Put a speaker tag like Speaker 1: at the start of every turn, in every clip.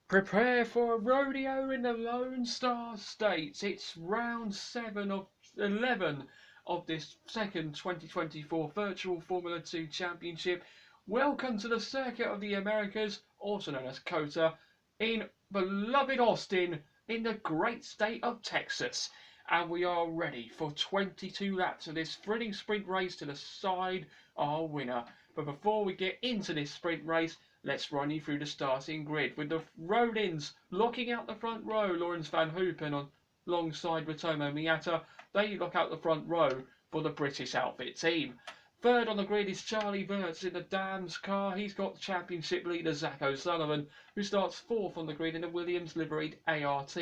Speaker 1: Prepare for a rodeo in the Lone Star States. It's round 7 of 11 of this second 2024 Virtual Formula 2 Championship. Welcome to the Circuit of the Americas, also known as COTA, in beloved Austin, in the great state of Texas. And we are ready for 22 laps of this thrilling sprint race to decide our winner. But before we get into this sprint race, let's run you through the starting grid with the roll-ins locking out the front row. Laurens van Hoopen alongside Ritomo Miata. They lock out the front row for the British Outfit team. Third on the grid is Charlie Wurz in the Dams car. He's got the championship leader Zak O'Sullivan, who starts fourth on the grid in the Williams liveried ART.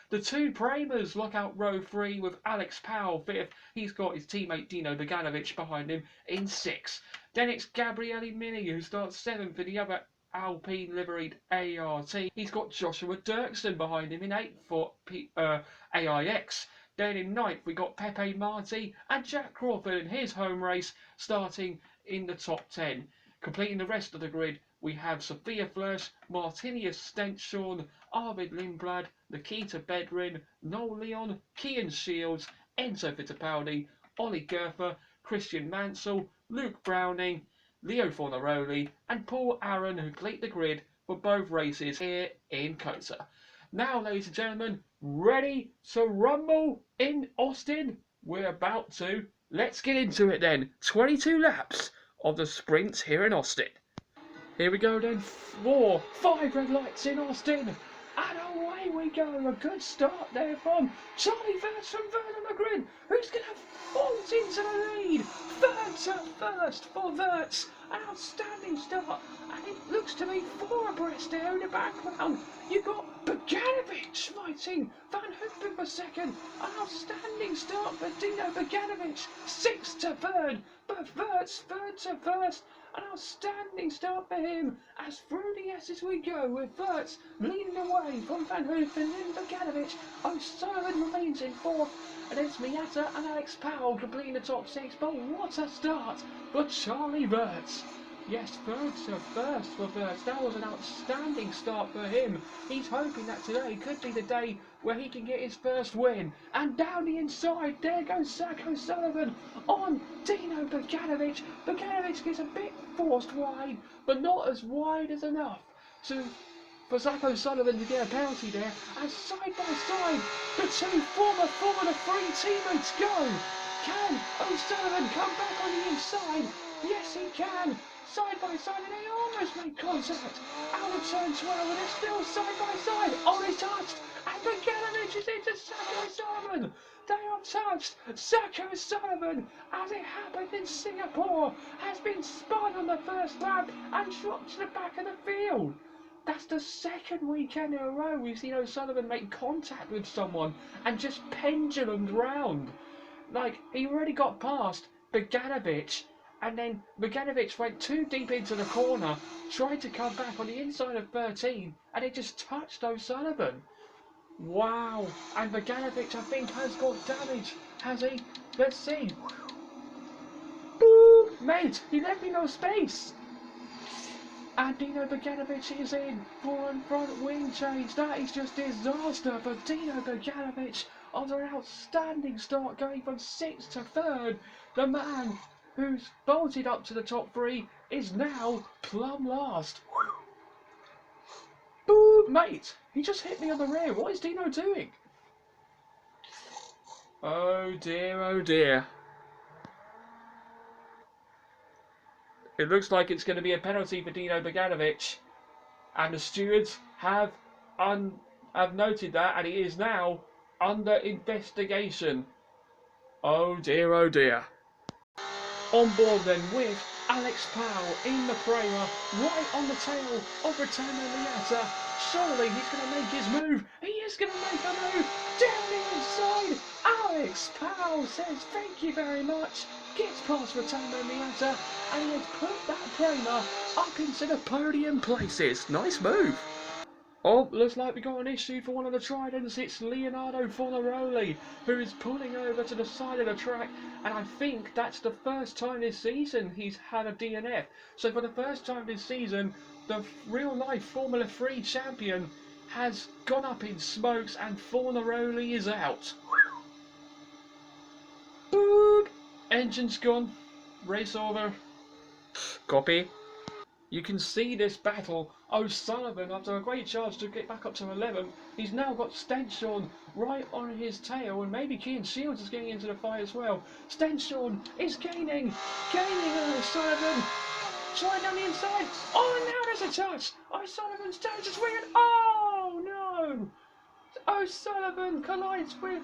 Speaker 1: The two Premers lock out row 3 with Alex Powell fifth. He's got his teammate Dino Beganovic behind him in sixth. Then it's Gabriele Mini who starts seventh in the other Alpine liveried ART. He's got Joshua Dirksen behind him in eighth for AIX. Then in ninth we got Pepe Marti and Jack Crawford in his home race starting in the top 10. Completing the rest of the grid we have Sophia Flörsch, Martinius Stenshorn, Arvid Lindblad, Nikita Bedrin, Noel Leon, Kian Shields, Enzo Fittipaldi, Ollie Gerfer, Christian Mansell, Luke Browning, Leo Fornaroli and Paul Aaron who complete the grid for both races here in COTA. Now, ladies and gentlemen, ready to rumble in Austin? We're about to. Let's get into it then. 22 laps of the sprint here in Austin. Here we go then. 5 red lights in Austin. And away we go. A good start there from Charlie Wurz from third on the grid. Who's going to vault into the lead? Third to first for Wurz. An outstanding start. And it looks to be 4 abreast there in the background. You've got Beganovic fighting Van Hoopen for second. An outstanding start for Dino Beganovic. 6th to third. But Wurz third to first. An outstanding start for him as through the S's we go with Wurz leading away from Van Hoopen and Beganovic. O'Sullivan remains in fourth and it's Miata and Alex Powell completing the top 6. But what a start for Charlie Wurz. Yes, third to first for Wurz. That was an outstanding start for him. He's hoping that today could be the day where he can get his first win. And down the inside, there goes Zak O'Sullivan on Dino Beganovic. Beganovic gets a bit forced wide, but not as wide as enough for Zak O'Sullivan to get a penalty there. And side by side, the two former Formula 3 teammates go. Can O'Sullivan come back on the inside? Yes, he can. Side by side, and they almost make contact. Out of turn 12, and they're still side by side. Oh, they touched, and Beganovic is into Zak O'Sullivan. They are touched. Zak O'Sullivan, as it happened in Singapore, has been spun on the first lap and dropped to the back of the field. That's the second weekend in a row we've seen O'Sullivan make contact with someone and just pendulumed round. Like, he already got past Beganovic, and then Beganovic went too deep into the corner, tried to come back on the inside of 13, and it just touched O'Sullivan. Wow, and Beganovic, I think, has got damage, has he? Let's see. Boom! Mate, he left me no space. And Dino Beganovic is in for a front wing change. That is just disaster for Dino Beganovic after an outstanding start going from 6th to 3rd. The man who's bolted up to the top 3 is now plumb last. Boom! Mate, he just hit me on the rear. What is Dino doing? Oh dear, oh dear. It looks like it's going to be a penalty for Dino Beganovic. And the stewards have noted that, and he is now under investigation. Oh dear, oh dear. On board then with Alex Powell in the Prema, right on the tail of Ritomo Miata. Surely he's going to make his move. He is going to make a move. Down the inside. Alex Powell says thank you very much. Gets past Ritomo Miata and he has put that Prema up into the podium places. Nice move. Oh, looks like we got an issue for one of the Tridents. It's Leonardo Fornaroli who is pulling over to the side of the track, and I think that's the first time this season he's had a DNF. So for the first time this season, the real-life Formula 3 champion has gone up in smokes and Fornaroli is out. Boop! Engine's gone. Race over. Copy. You can see this battle. O'Sullivan, after a great charge to get back up to 11, he's now got Stenshorn right on his tail, and maybe Kean Shields is getting into the fight as well. Stenshorn is gaining O'Sullivan. Trying down the inside. Oh, now there's a touch. O'Sullivan's down just weird. Oh, no. O'Sullivan collides with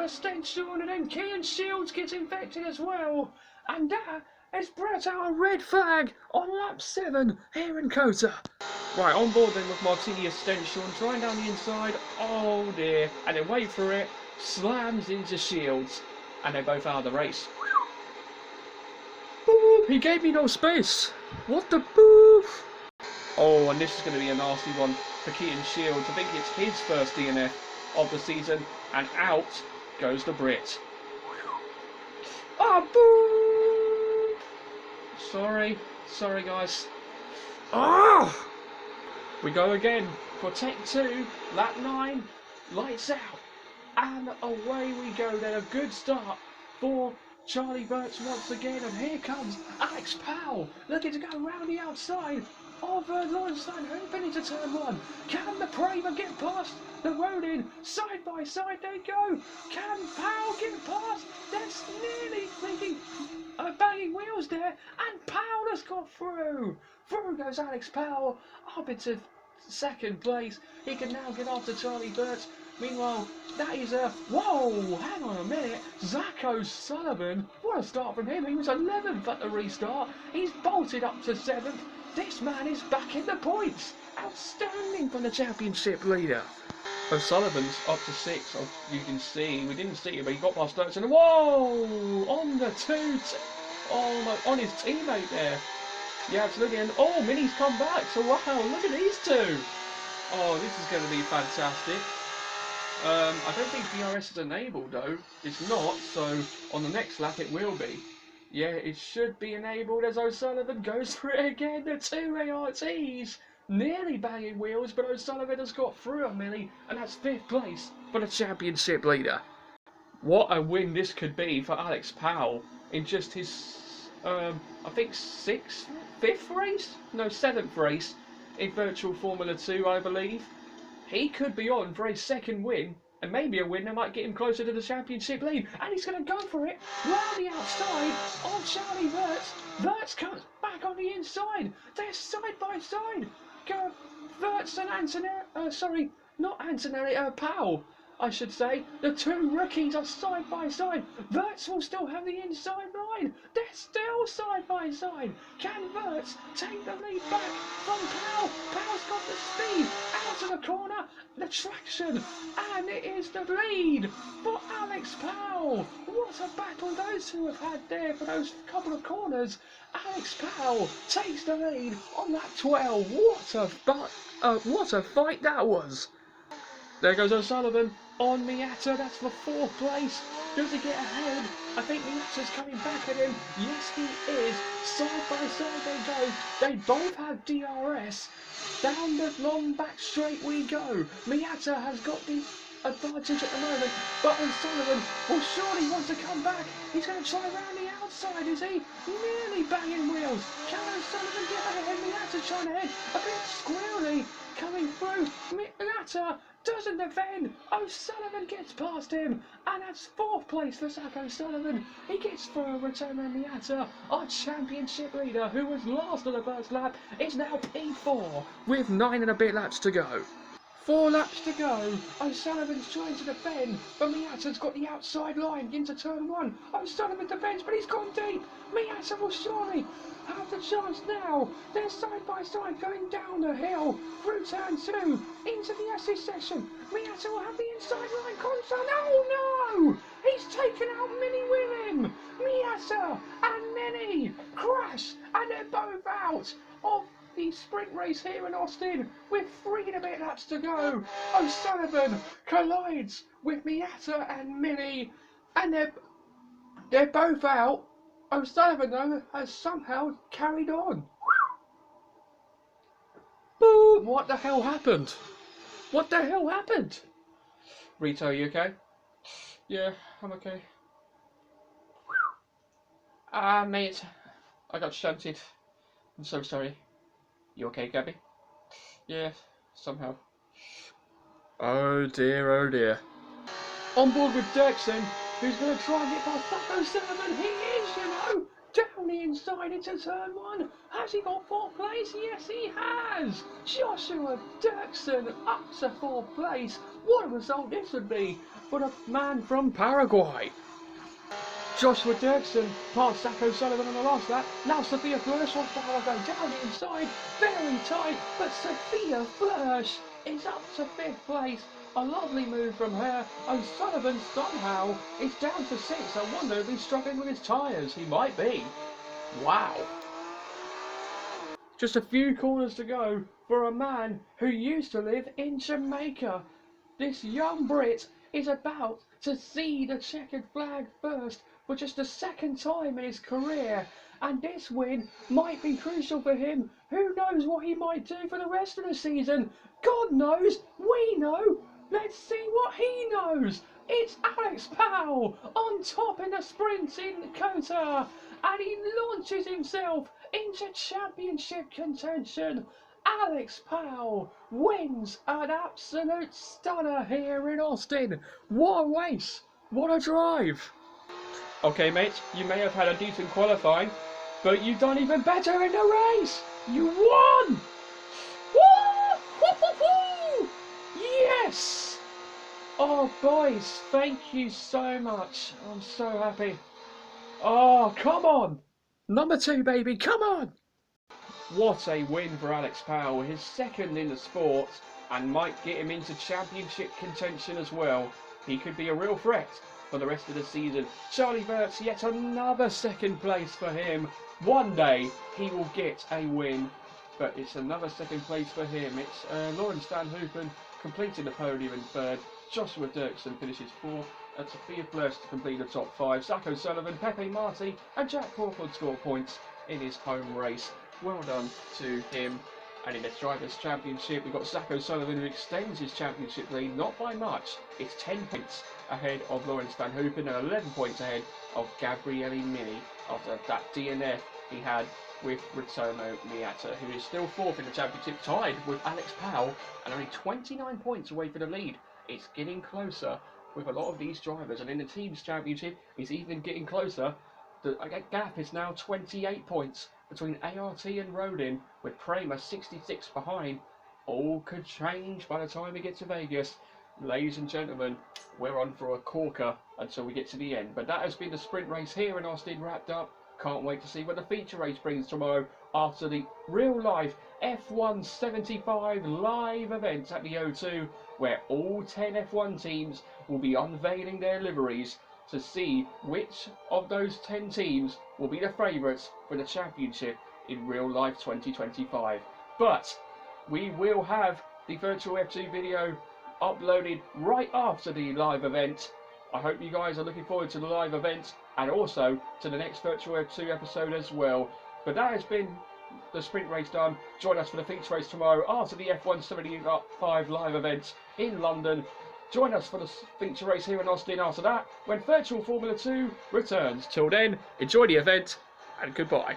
Speaker 1: Stenshorn, and then Kean Shields gets infected as well. And that has brought out a red flag on lap 7 here in Kota. Right, on board then with Martinius Stenshorn, trying down the inside. Oh dear. And then wait for it. Slams into Shields. And they're both out of the race. Boop, he gave me no space. What the boof? Oh, and this is going to be a nasty one for Keaton Shields. I think it's his first DNF of the season. And out goes the Brit. Ah, boo! Sorry guys. Ah! We go again for take 2, lap 9, lights out. And away we go then. A good start for Charlie Burts once again. And here comes Alex Powell looking to go round the outside of Lowenstein, hoping into turn 1. Can the Praver get past the road in? Side by side they go. Can Powell get past? That's nearly thinking banging wheels there, and Powell has got through. Through goes Alex Powell up into second place. He can now get after Charlie Burts. Meanwhile, that is a... Whoa, hang on a minute. Zach O'Sullivan, what a start from him. He was 11th at the restart. He's bolted up to 7th. This man is back in the points. Outstanding from the championship leader. O'Sullivan's up to 6th, you can see. We didn't see him, but he got past Dirksen. Whoa! On the 2. Oh, no, on his teammate there. Yeah, absolutely. And oh, Mini's come back. So wow, look at these two. Oh, this is going to be fantastic. I don't think DRS is enabled though. It's not, so on the next lap it will be. Yeah, it should be enabled as O'Sullivan goes for it again. The two ARTs nearly banging wheels, but O'Sullivan has got through a Millie, and that's 5th place for the championship leader. What a win this could be for Alex Powell in just his, I think 5th race? No, 7th race in Virtual Formula 2, I believe. He could be on for a 2nd win, and maybe a win that might get him closer to the championship lead. And he's going to go for it round the outside on Charlie Wirtz. Wirtz comes back on the inside. They're side by side. Go Wirtz and Antonelli. Not Antonelli. Powell, I should say. The two rookies are side by side. Wirtz will still have the inside line. They're still side by side. Can Wirtz take the lead back from Powell? Powell's got the speed out of the corner, the traction, and it is the lead for Alex Powell. What a battle those two have had there for those couple of corners. Alex Powell takes the lead on that 12. What a fight that was. There goes O'Sullivan on Miata. That's for 4th place. Does he get ahead? I think Miata's coming back at him. Yes, he is. Side by side they go. They both have DRS. Down the long back straight we go. Miata has got the advantage at the moment, but O'Sullivan will surely want to come back. He's going to try around the outside, is he? Nearly banging wheels. Can O'Sullivan get ahead? Miata trying to head. A bit squirrely coming through. Miata doesn't defend. O'Sullivan gets past him, and that's 4th place for Zach O'Sullivan. He gets through a return on Miata. Our championship leader, who was last on the first lap, is now P4 with 9 and a bit laps to go. 4 laps to go. O'Sullivan's trying to defend, but Miata's got the outside line into turn 1. O'Sullivan defends, but he's gone deep. Miata will surely have the chance now. They're side by side going down the hill through turn 2 into the SE section. Miata will have the inside line. Constant. Oh no! He's taken out Mini with him. Miata and Mini crash, and they're both out of the sprint race here in Austin with 3 and a bit laps to go. O'Sullivan collides with Miata and Mini, and they're both out. O'Sullivan though has somehow carried on. Boom! What the hell happened? What the hell happened? Rito, you okay? Yeah, I'm okay. Ah, mate, I got shunted. I'm so sorry. You okay, Gabby? Yeah, somehow. Oh dear, oh dear. On board with Dirksen, who's going to try and get past Taco 7. He is, you know, down the inside into turn 1. Has he got 4th place? Yes, he has. Joshua Dirksen up to 4th place. What a result this would be for the man from Paraguay. Joshua Dirksen past Zach O'Sullivan on the last lap. Now Sophia Flörsch wants to have a go down the inside. Very tight, but Sophia Flörsch is up to 5th place. A lovely move from her. O'Sullivan somehow is down to 6th. I wonder if he's struggling with his tyres. He might be. Wow. Just a few corners to go for a man who used to live in Jamaica. This young Brit is about to see the checkered flag first for just the 2nd time in his career, and this win might be crucial for him. Who knows what he might do for the rest of the season? God knows, we know. Let's see what he knows. It's Alex Powell on top in the sprint in Kota, and he launches himself into championship contention. Alex Powell wins an absolute stunner here in Austin. What a race! What a drive! Okay, mate, you may have had a decent qualifying, but you've done even better in the race! You won! Woo! Yes! Oh, boys, thank you so much. I'm so happy. Oh, come on! Number 2, baby, come on! What a win for Alex Powell, his 2nd in the sport, and might get him into championship contention as well. He could be a real threat for the rest of the season. Charlie Verts, yet another 2nd place for him. One day he will get a win, but it's another 2nd place for him. It's Lawrence Van Hoopen completing the podium in 3rd. Joshua Dirksen finishes 4th. Sophia Flörsch to complete the top 5. Zach O'Sullivan, Pepe Marti and Jack Crawford score points in his home race. Well done to him. And in the Drivers' Championship, we've got Zach O'Sullivan, who extends his championship lead, not by much. It's 10 points ahead of Lawrence Van Hoopen and 11 points ahead of Gabriele Mini after that DNF he had with Ritomo Miata, who is still 4th in the championship, tied with Alex Powell and only 29 points away for the lead. It's getting closer with a lot of these drivers, and in the Teams Championship, it's even getting closer. The gap is now 28 points between ART and Rodin, with Prema 66 behind. All could change by the time we get to Vegas. Ladies and gentlemen, we're on for a corker until we get to the end. But that has been the sprint race here in Austin wrapped up. Can't wait to see what the feature race brings tomorrow after the real-life F1 75 live event at the O2, where all 10 F1 teams will be unveiling their liveries to see which of those 10 teams will be the favourites for the championship in real life 2025. But we will have the virtual F2 video uploaded right after the live event. I hope you guys are looking forward to the live event and also to the next virtual F2 episode as well. But that has been the sprint race done. Join us for the feature race tomorrow after the F1 75 live event in London. Join us for the feature race here in Austin after that, when Virtual Formula 2 returns. Till then, enjoy the event, and goodbye.